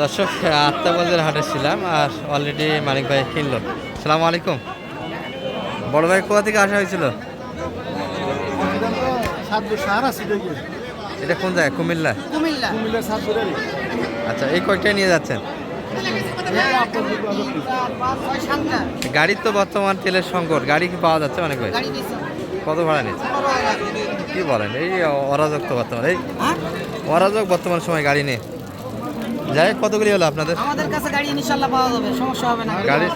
দর্শক, আত্মাবাজার হাটে ছিলাম আর অলরেডি মানিক ভাই কিনলো। সালাম আলাইকুম। বড় ভাই কোথা থেকে আসা হয়েছিল? এটা কোন জায়গায়? কুমিল্লা। আচ্ছা, এই কয়েকটাই নিয়ে যাচ্ছেন? গাড়ির তো বর্তমান তেলের সংকট, গাড়ি কি পাওয়া যাচ্ছে মানিক ভাই? কত ভাড়া নিচ্ছে? কি বলেন, এই অরাজক তো বর্তমান, এই অরাজক বর্তমান সময় গাড়ি নেই। যাই কতগুলি হলো আপনাদের? আমাদের কাছে গাড়ি ইনশাআল্লাহ পাওয়া যাবে, সমস্যা হবে না। গাড়ি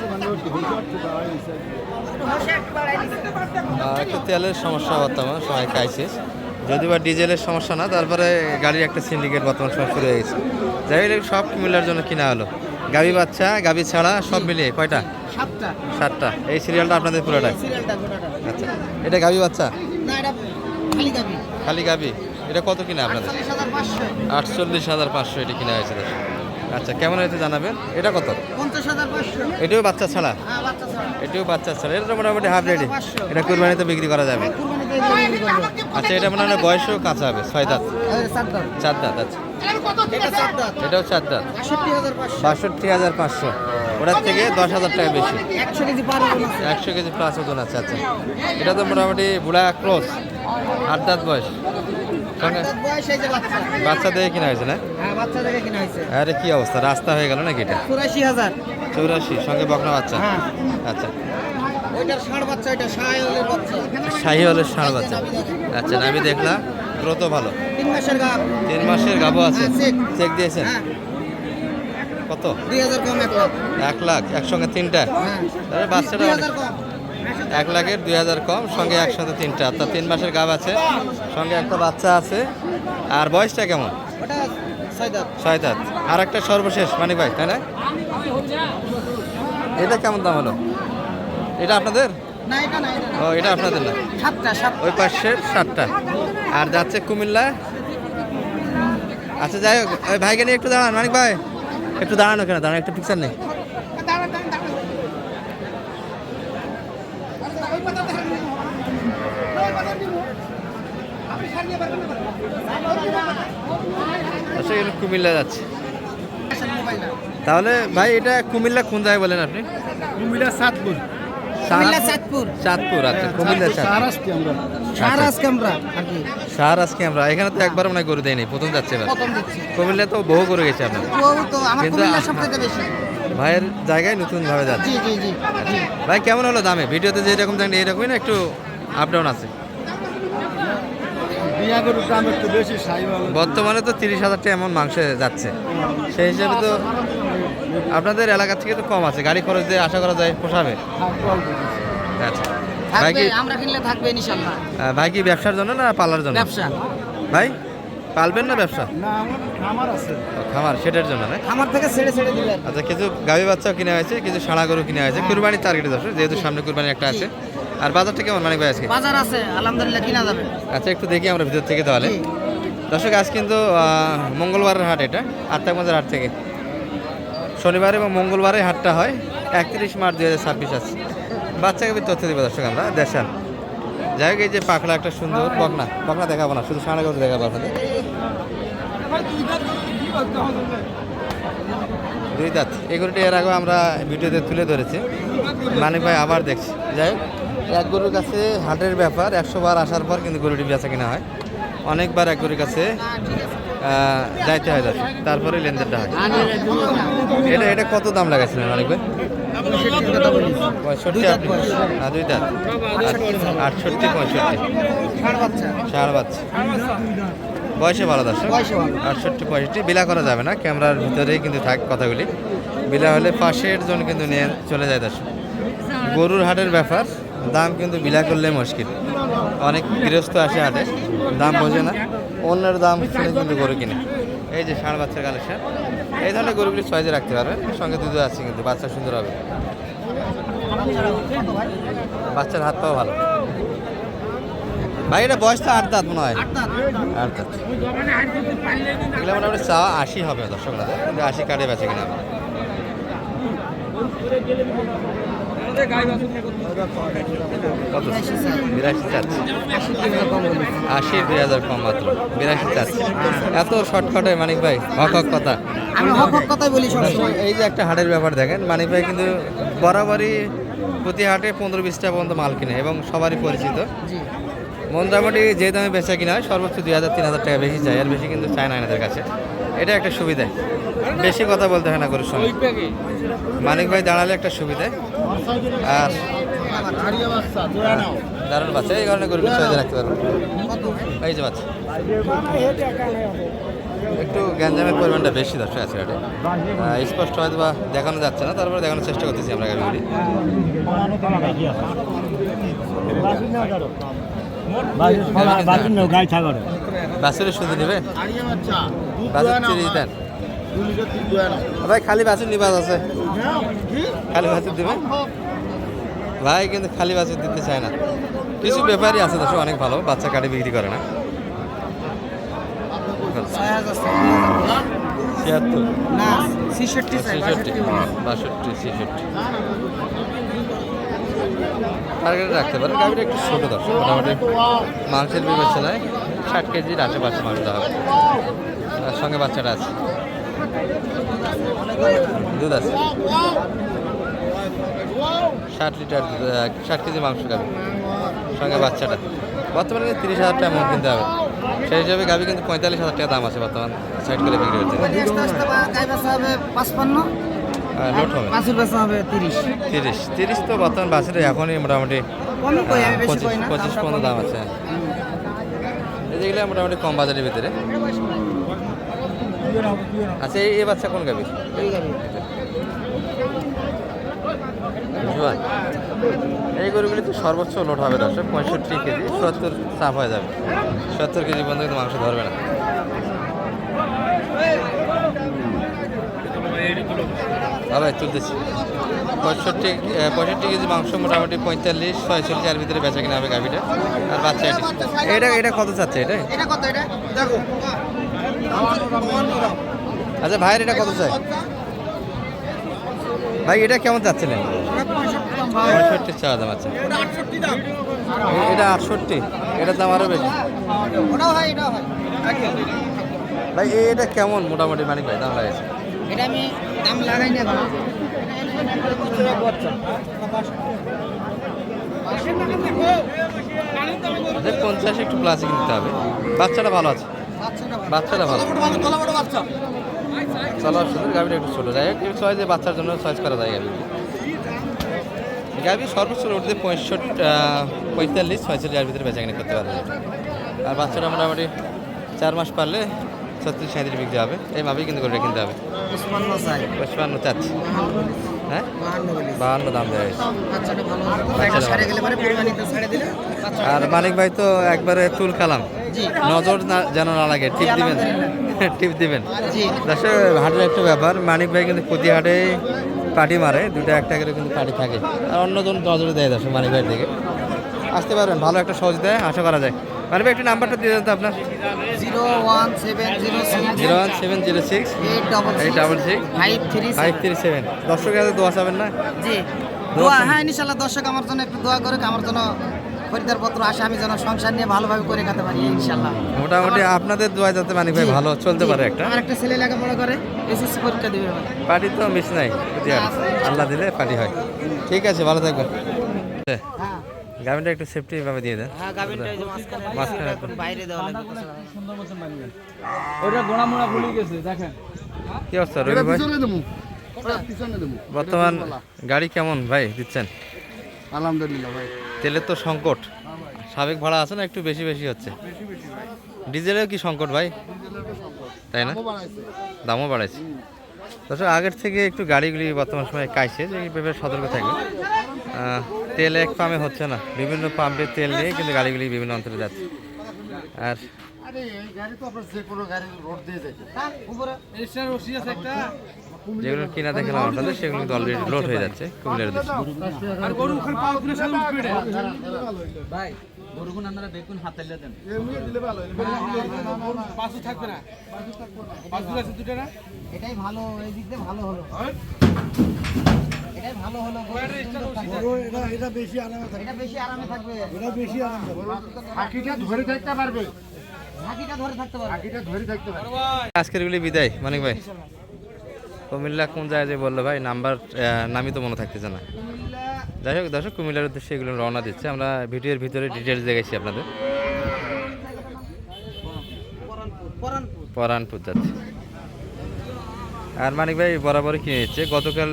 একটু তেলের সমস্যা বর্তমান সময় খাইছিস, যদি বা ডিজেলের সমস্যা না, তারপরে গাড়ির একটা সিন্ডিকেট বর্তমান সময় শুরু হয়ে গেছে। যাই হোক, সব মিলার জন্য কিনা হলো। গাবি বাচ্চা, গাবি ছাড়া সব মিলিয়ে কয়টা? 7টা। এই সিরিয়ালটা আপনাদের পুরোটাই? আচ্ছা, এটা গাবি বাচ্চা খালি গাবি। এটা কত কিনা আপনাদের? 48,500 এটি কিনা হয়েছে। আচ্ছা, কেমন হয়েছে জানাবেন। এটা কত? 50,500। এটাও বাচ্চা ছাড়া? এটাও বাচ্চা ছাড়া। এটা তো মোটামুটি হাফ রেডি, এটা কুরবানিতে বিক্রি করা যাবে। আচ্ছা, এটা মনে হয় বয়সও কাঁচা হবে, 6 দাঁত 4 দাঁত। আচ্ছা, এটাও 4 দাঁত। 62,500। ওটার থেকে 10,000 টাকা বেশি। 100 কেজি প্লাস ওজন আছে। আচ্ছা, এটা তো মোটামুটি বুড়া ক্রস, 8 দাঁত বয়স। বাচ্চা দেখে কিনা হয়েছে না? আরে কি অবস্থা, রাস্তা হয়ে গেল নাকি? এটা 84, সঙ্গে বকনা বাচ্চা। আচ্ছা, শাহিওয়ালের ষাঁড় বাচ্চা। আচ্ছা, আমি দেখলাম গ্রোথ ভালো। 3 মাসের গাভো আছে। চেক দিয়েছেন কত? 1 লাখ একসঙ্গে 3টা। বাচ্চাটা 1 লাখের 2,000 কম, সঙ্গে একসাথে 3টা। অর্থাৎ 3 মাসের গাভ আছে, সঙ্গে একটা বাচ্চা আছে। আর বয়সটা কেমন? 6 দাঁত। আর একটা সর্বশেষ মানিক ভাই, তাই না? এটা কেমন দাম হলো? এটা আপনাদের? ও, এটা আপনাদের না, ওই পাশের 7টা। আর যাচ্ছে কুমিল্লা। আচ্ছা, যাই হোক, ওই ভাইকে নিয়ে একটু দাঁড়ান মানিক ভাই, একটু দাঁড়ানো। কেন দাঁড়ান, একটু পিকচার নেই। আচ্ছা, এগুলো কুমিল্লা যাচ্ছে। তাহলে ভাই, এটা কুমিল্লা কোন জায়গায় বলেন আপনি? কুমিল্লা চাঁদপুর। আচ্ছা, কুমিল্লা শাহরাজ ক্যামরা। এখানে তো একবার মনে গরু দেয়নি, প্রথম যাচ্ছে এবার। কুমিল্লা তো বহু গরু গেছে আপনার, কিন্তু ভাইয়ের জায়গায় নতুন ভাবে যাচ্ছে। ভাই, কেমন হলো দামে? ভিডিওতে যেরকম জানি এরকমই না, একটু আপ ডাউন আছে? বর্তমানে তো 30,000 টাকা এমন মাংসে যাচ্ছে, সেই হিসাবে তো আপনাদের এলাকা থেকে তো কম আছে। গাড়ি খরচ দিয়ে আশা করা যায় পোষাবে। আচ্ছা, ভাই কি ব্যবসার জন্য না পালার জন্য? ভাই, পালবেন না ব্যবসা? খামার, সেটার জন্য না? আচ্ছা, কিছু গাভী বাচ্চাও কিনে হয়েছে, কিছু ষাঁড়া গরু কিনে হয়েছে কুরবানির টার্গেটে দর্শক, যেহেতু সামনে কুরবানি একটা আছে। আর বাজারটা কেমন মানিক ভাই আজকে? বাজার আছে আলহামদুলিল্লাহ, কিনা যাবে। আচ্ছা, একটু দেখি আমরা ভিতর থেকে তাহলে। দর্শক, আজ কিন্তু মঙ্গলবারের হাট, এটা আত্মাবাজার হাট থেকে। শনিবার এবং মঙ্গলবারে হাটটা হয়। 31 মার্চ 2026 আছে। বাচ্চাকে তথ্য দেবে দর্শক আমরা দেখান। যাই হোক, এই যে পাখলা একটা সুন্দর বকনা দেখাবো না, শুধু ষাঁড়া গরু দেখাবো আপনাদের। 2 দাঁত। এই গরুটি এর আগে আমরা ভিডিওতে তুলে ধরেছি, মানিক ভাই আবার দেখছি। যাই হোক, এক গরুর কাছে হাটের ব্যাপার 100 বার আসার পর কিন্তু গরুটি বেচা কিনা হয়। অনেকবার এক গরুর কাছে যাইতে হয় দর্শক, তারপরে লেনদেনটা হয়। এটা কত দাম লাগাইছিলেন মানিক ভাই? 65 আপনি? 2 দাঁত। 68, 65 ষাঁড় বাচ্চা। বয়সে ভালো দর্শক, 68, 65। বিলা করা যাবে না, ক্যামেরার ভিতরেই কিন্তু থাক কথাগুলি। বিলা হলে পাশের জন কিন্তু নিয়ে চলে যায় দর্শক। গরুর হাটের ব্যাপার, দাম কিন্তু বিলা করলে মুশকিল। অনেক গৃহস্থ আসে হাটে, দাম বোঝে না, অন্যের দাম শুনে কিন্তু গরু কিনে। এই যে ষাঁড় বাচ্চার কালেকশন, এই ধরনের গরুগুলি সহজে রাখতে পারবেন। সঙ্গে দুধ আছে, কিন্তু বাচ্চা সুন্দর হবে। বাচ্চার হাত পাও ভালো। ভাই, এটা বয়সটা 8 দাঁত মনে হয়। 8 দাঁত। এগুলো মোটামুটি চাওয়া 80 হবে দর্শক, কিন্তু 80 কাটে বেঁচে কিনা। কত 82 চাচ্ছে, 80 2000 কম মাত্র, 82 চাচ্ছে। এত শর্টকাটে মানিক ভাই হক হক কথা। আমি হক হক কথাই বলি সবসময়। এই যে একটা হাটের ব্যাপার দেখেন, মানিক ভাই কিন্তু বরাবরই প্রতি হাটে 15-20টা পর্যন্ত মাল কিনে এবং সবারই পরিচিত। জি মোটামুটি যে দামে বেচা কিনা হয় সর্বোচ্চ 2000-3000 টাকা বেশি চাই, আর বেশি কিন্তু চায় না এনাদের কাছে। এটা একটা সুবিধা, বেশি কথা বলতে হয় না গরুর সঙ্গে। মানিক ভাই দাঁড়ালে একটা সুবিধা। আর দারুণ বাচ্চা, এই কারণে গরুকে সহজে রাখতে পারবো। এই যে বাচ্চা একটু গ্যাঞ্জামের পরিমাণটা বেশি দর্শক আছে এটা, স্পষ্ট হয়তো বা দেখানো যাচ্ছে না, তারপরে দেখানোর চেষ্টা করতেছি আমরা গাড়ি। বাছুরের শুধু নেবে, বাছুর চিড়ি দেন ভাই, খালি বাছুর নিবাস আছে, খালি বাছুর দিবে ভাই, কিন্তু খালি বাছুর দিতে চায় না। কিছু ব্যাপারই আছে দর্শক অনেক ভালো, বাচ্চা কাটে বিক্রি করে না। 76 না 66 চাই, 62 টার্গেটে রাখতে পারে। গাড়িটা একটু ছোটো দর্শক, মোটামুটি মাংসের বিবেচনায় 60 কেজির আশেপাশে মাংস দেওয়া হবে। তার সঙ্গে বাচ্চাটা আছে, দুধ আছে 60 লিটার, 60 কেজি মাংস খাবে, সঙ্গে বাচ্চাটা। বর্তমানে 30,000 টাকা মন কিনতে হবে, সেই হিসাবে গাভি কিন্তু 45,000 টাকা দাম আছে বর্তমান সাইড করে বিক্রি হচ্ছে। আস্তে আস্তে গাই বেচা হবে 55, লোড হবে বাছুর বেচা হবে 30। 30 তো বর্তমান বাছুরে এখনই মোটামুটি কমই কই, আমি বেশি কই না। 25-15 দাম আছে। এই যেগুলো মোটামুটি কম বাজারের ভিতরে। আচ্ছা এই বাচ্চা কোন গাভি? এই গাবি জোয়ান। এই গরুগুলি তো সর্বোচ্চ লোড হবে দর্শক 65 কেজি, 70 চাপ হয়ে যাবে, 70 কেজি পর্যন্ত কিন্তু মাংস ধরবে না। ভালো তুলতেছি 65 কেজি মাংস, মোটামুটি 45-46 এর ভিতরে বেচা কিনা হবে গাভিটা। আর বাচ্চা এটা কত চাচ্ছে? এটা এটা কত? এটা দেখো আচ্ছা ভাইয়ের এটা কত চাই ভাই? এটা কেমন চাচ্ছিলেন? 65 চাওয়া দাম। আচ্ছা এটা 68, এটার দাম আরও বেশি ওটাও হয়, এটাও হয়। ভাই। এটা কেমন মোটামুটি মানিক ভাই দাম লাগেছে? এটা আমি দাম লাগাই না এখন। 50 একটু প্লাসে কিনতে হবে। বাচ্চাটা ভালো আছে, বাচ্চাটা ভালো, চলার সুন্দর। গাভিটা একটু ছোটো, যাই হোক চয়েস যে বাচ্চার জন্য চয়েস করা যায়। গাভি সর্বোচ্চ উঠতে 45-46 এর ভিতরে বেচা কিনে করতে পারবে। আর বাচ্চাটা মোটামুটি 4 মাস পারলে 36-37 বিক্রি হবে। এই ভাবেই কিন্তু করে কিনতে হবে। 55 চাচ্ছি, হ্যাঁ 52 দাম দেওয়া হয়েছে। আর মানিক ভাই তো একবারে তুল কালাম, নজর যেন না লাগে, টিপ দিবেন, টিপ দিবেন। দর্শক হাটের একটা ব্যাপার, মানিক ভাই কিন্তু প্রতি হাটে পার্টি মারে, দুটো একটা করে কিন্তু পার্টি থাকে, আর অন্যজন নজরে দেয় দর্শক মানিক ভাইয়ের দিকে। আসতে পারবেন, ভালো একটা সহজ দেয়, আশা করা যায়। মানিক ভাই একটু নাম্বারটা দিয়ে দেন তো আপনার। 01706 866 537। দর্শকের কাছে দোয়া চাবেন না? জি দোয়া, হ্যাঁ ইনশাআল্লাহ দর্শক আমার জন্য একটু দোয়া করে, আমার জন্য খরিদার পত্র আসে, আমি যেন সংসার নিয়ে ভালোভাবে করে খেতে পারি ইনশাআল্লাহ। মোটামুটি আপনাদের দোয়া যাতে মানিক ভাই ভালো চলতে পারে। আমার একটা ছেলে লেখাপড়া করে, এসএসসি পরীক্ষা দিবে। পার্টি তো মিস নাই, আল্লাহ দিলে পার্টি হয়। ঠিক আছে, ভালো থাকবেন। গাভিনটা একটু সেফটি ভাবে দিয়ে দেন। হ্যাঁ গাভিনটা এই যে মাঝখানে এখন বাইরে দেওয়া লাগবে। সুন্দর মতন বানিয়ে ওটা গোড়া মোড়া ভুলে গেছে, দেখেন কি অবস্থা রবি ভাই? বর্তমান গাড়ি কেমন ভাই দিচ্ছেন? আলহামদুলিল্লাহ ভাই। তেলের তো সংকট, সাবেক ভাড়া আছে না, একটু বেশি বেশি হচ্ছে। ডিজেলের কি সংকট ভাই? তাই না, দামও বাড়াইছে। দর্শক আগের থেকে একটু গাড়িগুলি বর্তমান সময়ে কাইছে, যে ব্যাপারে সতর্ক থাকবে। তেল এক পাম্পে হচ্ছে না, বিভিন্ন পাম্পে তেল নিয়ে কিন্তু গাড়িগুলি বিভিন্ন অঞ্চলে যাচ্ছে। আর যেগুলো কিনা দেখলাম আপনাদের, সেগুলো কিন্তু অলরেডি লোড হয়ে যাচ্ছে কুমিল্লার দেশে। ভাই গরুগুন আপনারা দেখুন হাতে দেন, পাঁচু থাকবে না, পাঁচু আছে দুটো না, এটাই ভালো, এই দিক দিয়ে ভালো হলো। এটাই ভালো হলো এটা বেশি আরামে থাকে। এটা বেশি আরামে থাকবে এটা বেশি আরামে থাকে। হাকিটা ধরে থাকতে পারবে। ঝাঁকিটা ধরে থাকতে পারবে হাকিটা ধরে থাকতে পারবে। আজকের গুলি বিদায় মানিক ভাই। কুমিল্লা কোন জায়গায় যে বললো ভাই নাম্বার নামই তো মনে থাকতেছে না। যাই হোক দর্শক কুমিল্লার উদ্দেশ্যে এগুলো রওনা দিচ্ছে, আমরা ভিডিওর ভিতরে ডিটেলস দেখেছি আপনাদের। পরানপুর যাচ্ছে। আর মানিক ভাই বরাবরই কিনে নিচ্ছে, গতকাল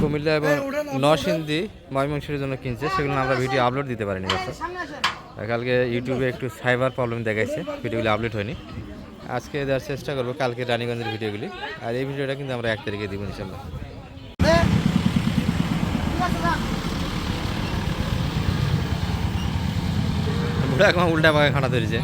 কুমিল্লা এবং নরসিংদী ময়মনসিংহের জন্য কিনছে, সেগুলো আমরা ভিডিও আপলোড দিতে পারিনি দর্শক। কালকে ইউটিউবে একটু সাইবার প্রবলেম দেখাইছে, ভিডিওগুলো আপলোড হয়নি। আজকে দেওয়ার চেষ্টা করবো কালকে রানীগঞ্জের ভিডিওগুলি, আর এই ভিডিওটা কিন্তু আমরা 1 তারিখে দিব ইনশাল্লাহ। উল্টা পাকা খানা ধরেছে।